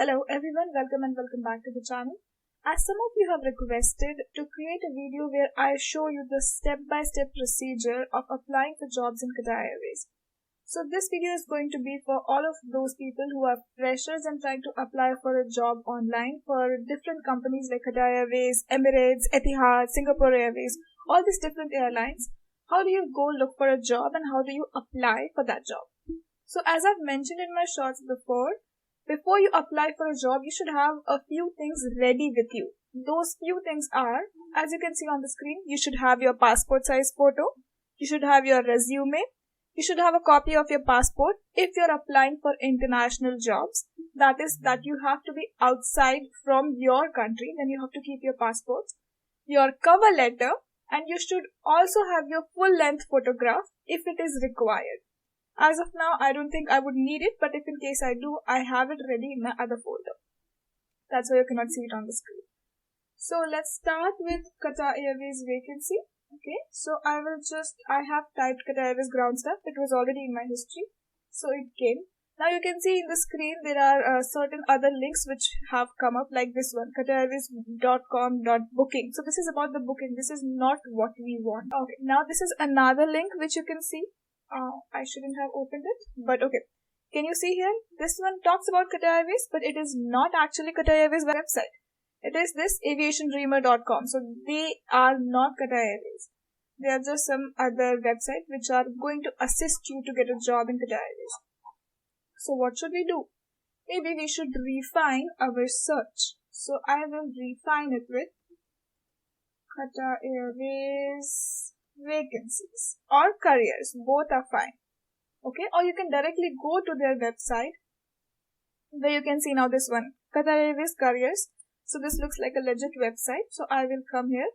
Hello everyone, welcome and welcome back to the channel. As some of you have requested to create a video where I show you the step-by-step procedure of applying for jobs in Qatar Airways. So this video is going to be for all of those people who are freshers and trying to apply for a job online for different companies like Qatar Airways, Emirates, Etihad, Singapore Airways, all these different airlines. How do you go look for a job and how do you apply for that job? So as I've mentioned in my shorts before you apply for a job, you should have a few things ready with you. Those few things are, as you can see on the screen, you should have your passport size photo, you should have your resume, you should have a copy of your passport. If you're applying for international jobs, that is that you have to be outside from your country, then you have to keep your passport, your cover letter, and you should also have your full length photograph if it is required. As of now, I don't think I would need it, but if in case I do, I have it ready in my other folder. That's why you cannot see it on the screen. So let's start with Qatar Airways vacancy. Okay, so I have typed Qatar Airways ground staff. It was already in my history, so it came. Now you can see in the screen there are certain other links which have come up, like this one, qatarairways.com.booking. So this is about the booking. This is not what we want. Okay, now this is another link which you can see. I shouldn't have opened it, but okay. Can you see here? This one talks about Qatar Airways, but it is not actually Qatar Airways website. It is this aviationdreamer.com. So they are not Qatar Airways. They are just some other website which are going to assist you to get a job in Qatar Airways. So what should we do? Maybe we should refine our search. So I will refine it with Qatar Airways vacancies or careers. Both are fine. Okay, or you can directly go to their website where you can see now this one, Qatar Airways careers. So this looks like a legit website. So I will come here.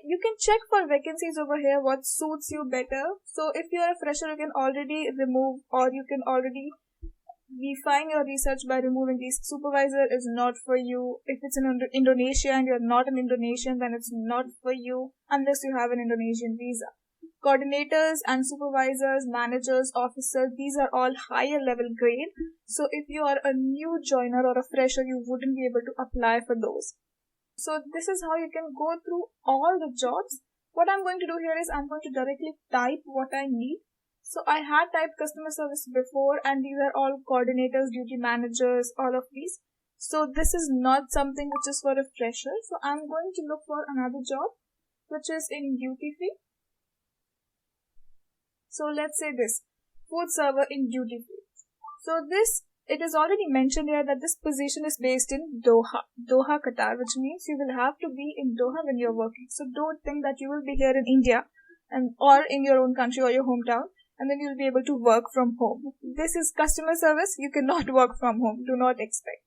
You can check for vacancies over here, what suits you better. So if you are a fresher, you can already remove, or you can already refine your research by removing these. Supervisor is not for you. If it's in Indonesia and you're not an Indonesian, then it's not for you unless you have an Indonesian visa. Coordinators and supervisors, managers, officers, these are all higher level grade. So if you are a new joiner or a fresher, you wouldn't be able to apply for those. So this is how you can go through all the jobs. What I'm going to do here is I'm going to directly type what I need. So I had typed customer service before, and these are all coordinators, duty managers, all of these. So this is not something which is for a fresher. So I'm going to look for another job which is in duty free. So let's say this, food server in duty free. So it is already mentioned here that this position is based in Doha, Qatar, which means you will have to be in Doha when you're working. So don't think that you will be here in India or in your own country or your hometown, and then you'll be able to work from home. This is customer service. You cannot work from home. Do not expect.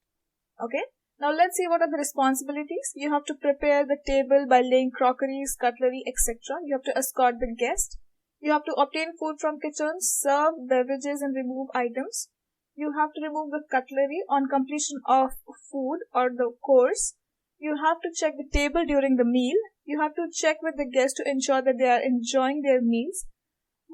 Okay. Now let's see what are the responsibilities. You have to prepare the table by laying crockeries, cutlery, etc. You have to escort the guest. You have to obtain food from kitchens, serve beverages and remove items. You have to remove the cutlery on completion of food or the course. You have to check the table during the meal. You have to check with the guests to ensure that they are enjoying their meals.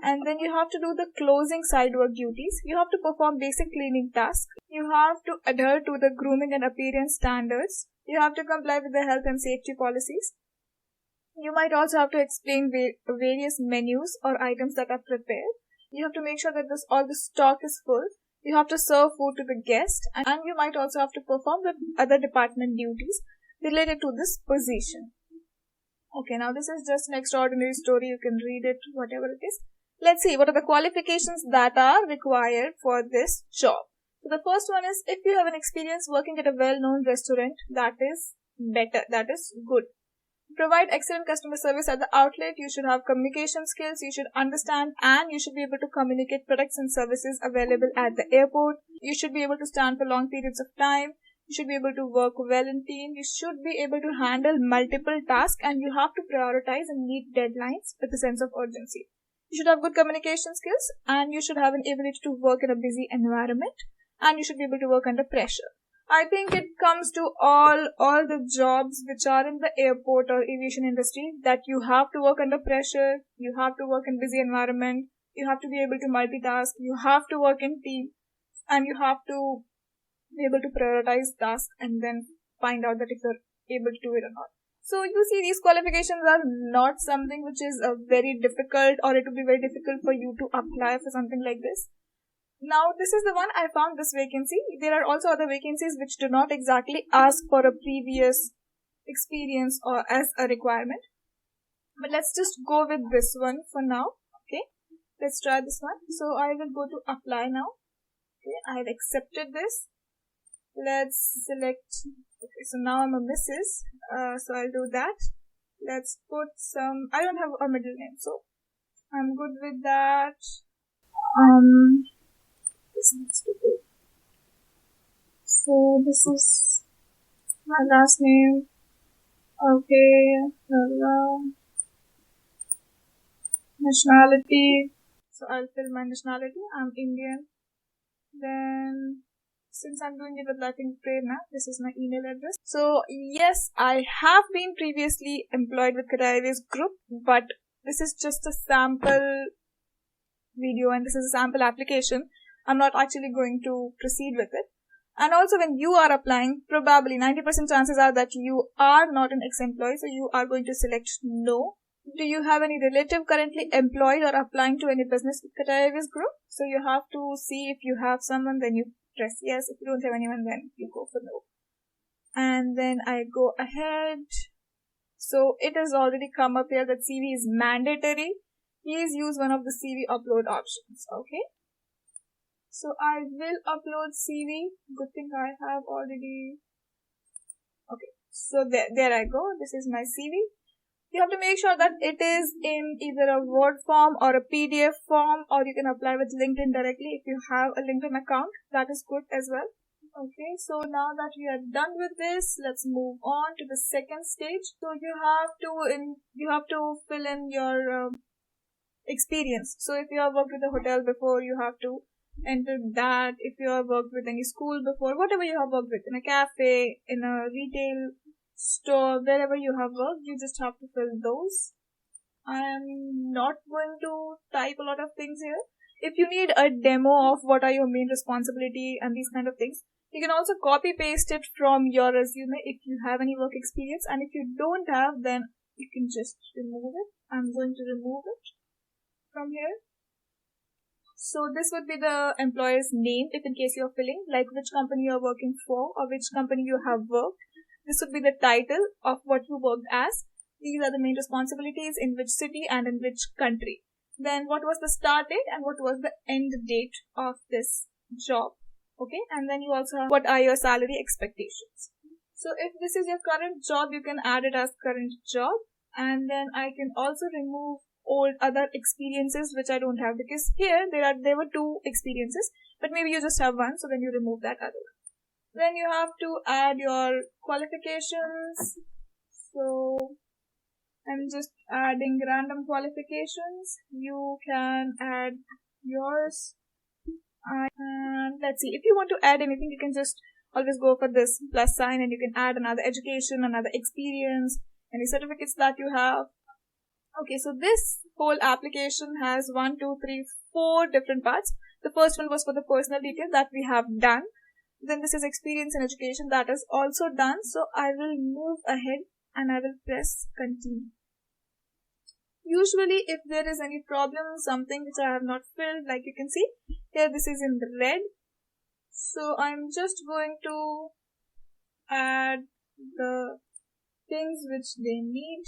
And then you have to do the closing side work duties. You have to perform basic cleaning tasks. You have to adhere to the grooming and appearance standards. You have to comply with the health and safety policies. You might also have to explain various menus or items that are prepared. You have to make sure that all the stock is full. You have to serve food to the guest, and you might also have to perform the other department duties related to this position. Okay, now this is just an extraordinary story. You can read it, whatever it is. Let's see what are the qualifications that are required for this job. So the first one is, if you have an experience working at a well-known restaurant, that is better, that is good. Provide excellent customer service at the outlet. You should have communication skills. You should understand and you should be able to communicate products and services available at the airport. You should be able to stand for long periods of time. You should be able to work well in team. You should be able to handle multiple tasks, and you have to prioritize and meet deadlines with a sense of urgency. You should have good communication skills, and you should have an ability to work in a busy environment, and you should be able to work under pressure. I think it comes to all the jobs which are in the airport or aviation industry, that you have to work under pressure, you have to work in busy environment, you have to be able to multitask, you have to work in team, and you have to be able to prioritize tasks and then find out that if you're able to do it or not. So you see, these qualifications are not something which is very difficult, or it would be very difficult for you to apply for something like this. Now, this is the one I found, this vacancy. There are also other vacancies which do not exactly ask for a previous experience or as a requirement. But let's just go with this one for now. Okay, let's try this one. So I will go to apply now. Okay, I have accepted this. Let's select. Okay, so now I'm a Mrs. So I'll do that. Let's put some. I don't have a middle name, so I'm good with that. This needs to be. So this is my last name. Okay. Nationality. So I'll fill my nationality. I'm Indian. Then, since I'm doing it with Lighting Prerna, this is my email address. So yes, I have been previously employed with Qatar Airways Group, but this is just a sample video and this is a sample application. I'm not actually going to proceed with it. And also when you are applying, probably 90% chances are that you are not an ex-employee, so you are going to select no. Do you have any relative currently employed or applying to any business with Qatar Airways Group? So you have to see if you have someone, then you press yes. If you don't have anyone, then you go for no. And then I go ahead. So it has already come up here that CV is mandatory. Please use one of the CV upload options. Okay. So I will upload CV. Good thing I have already. Okay. So there I go. This is my CV. You have to make sure that it is in either a Word form or a PDF form, or you can apply with LinkedIn directly if you have a LinkedIn account. That is good as well. Okay, so now that we are done with this, let's move on to the second stage. So you have to fill in your experience. So if you have worked with a hotel before, you have to enter that. If you have worked with any school before, whatever you have worked with, in a cafe, in a retail store, wherever you have worked, you just have to fill those. I am not going to type a lot of things here. If you need a demo of what are your main responsibility and these kind of things, you can also copy paste it from your resume if you have any work experience, and if you don't have, then you can just remove it. I'm going to remove it from here. So this would be the employer's name if in case you're filling, like which company you're working for or which company you have worked. This would be the title of what you worked as. These are the main responsibilities, in which city and in which country. Then what was the start date and what was the end date of this job. Okay, and then you also have what are your salary expectations. So if this is your current job, you can add it as current job. And then I can also remove old other experiences which I don't have, because here there were two experiences, but maybe you just have one, so then you remove that other one. Then you have to add your qualifications. So I'm just adding random qualifications. You can add yours. And let's see, if you want to add anything, you can just always go for this plus sign and you can add another education, another experience, any certificates that you have. Okay, so this whole application has 4 different parts. The first one was for the personal detail that we have done. Then this is experience and education, that is also done. So I will move ahead and I will press continue. Usually if there is any problem, something which I have not filled, like you can see here, this is in the red. So I'm just going to add the things which they need.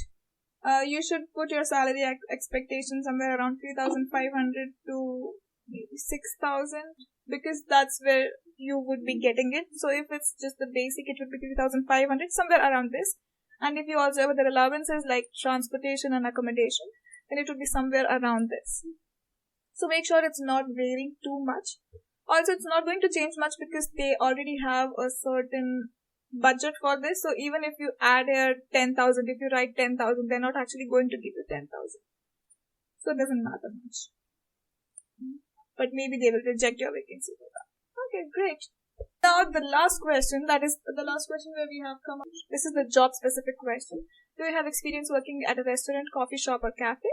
You should put your salary expectation somewhere around 3,500 to maybe 6,000, because that's where you would be getting it. So if it's just the basic, it would be 3,500, somewhere around this. And if you also have other allowances like transportation and accommodation, then it would be somewhere around this. So make sure it's not varying too much. Also, it's not going to change much because they already have a certain budget for this. So even if you add here 10,000, if you write 10,000, they're not actually going to give you 10,000. So it doesn't matter much. But maybe they will reject your vacancy for that. Okay, great. Now the last question, that is the last question where we have come up. This is the job specific question. Do you have experience working at a restaurant, coffee shop or cafe?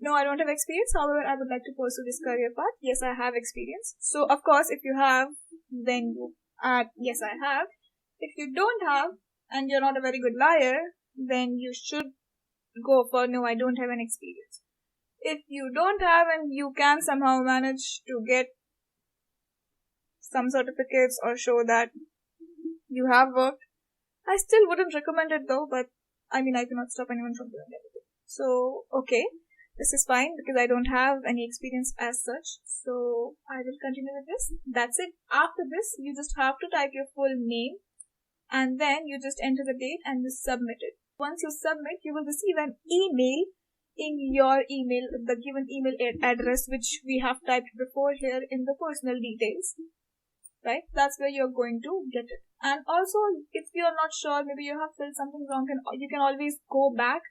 No, I don't have experience. However, I would like to pursue this career path. Yes, I have experience. So of course, if you have, then you Yes, I have. If you don't have, and you're not a very good liar, then you should go for no, I don't have an experience. If you don't have and you can somehow manage to get some certificates or show that you have worked, I still wouldn't recommend it though, but I mean, I cannot stop anyone from doing anything. So, okay, this is fine because I don't have any experience as such. So, I will continue with this. That's it. After this, you just have to type your full name and then you just enter the date and you submit it. Once you submit, you will receive an email in your email, the given email address which we have typed before here in the personal details. Right? That's where you're going to get it. And also, if you're not sure, maybe you have filled something wrong, you can always go back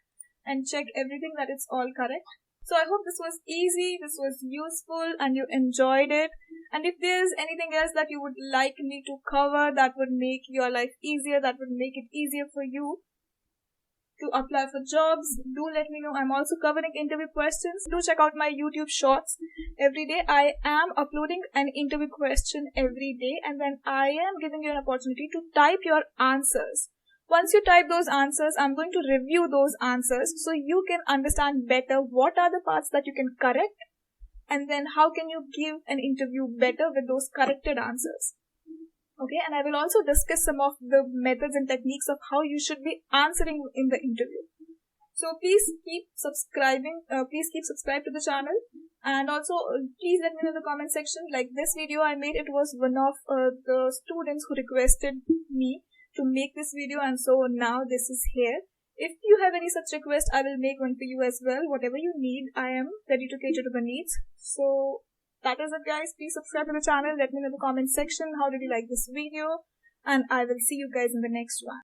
and check everything that it's all correct. So I hope this was easy, this was useful, and you enjoyed it. And if there's anything else that you would like me to cover that would make your life easier, that would make it easier for you to apply for jobs, do let me know. I'm also covering interview questions. Do check out my YouTube shorts every day. I am uploading an interview question every day, and then I am giving you an opportunity to type your answers. Once you type those answers, I'm going to review those answers so you can understand better what are the parts that you can correct, and then how can you give an interview better with those corrected answers. Okay, and I will also discuss some of the methods and techniques of how you should be answering in the interview. So please keep subscribing. Please keep subscribed to the channel, and also please let me know in the comment section. Like this video I made, it was one of the students who requested me to make this video, and so now this is here. If you have any such request, I will make one for you as well. Whatever you need, I am ready to cater to the needs. So that is it, guys. Please subscribe to the channel. Let me know in the comment section how did you like this video, and I will see you guys in the next one.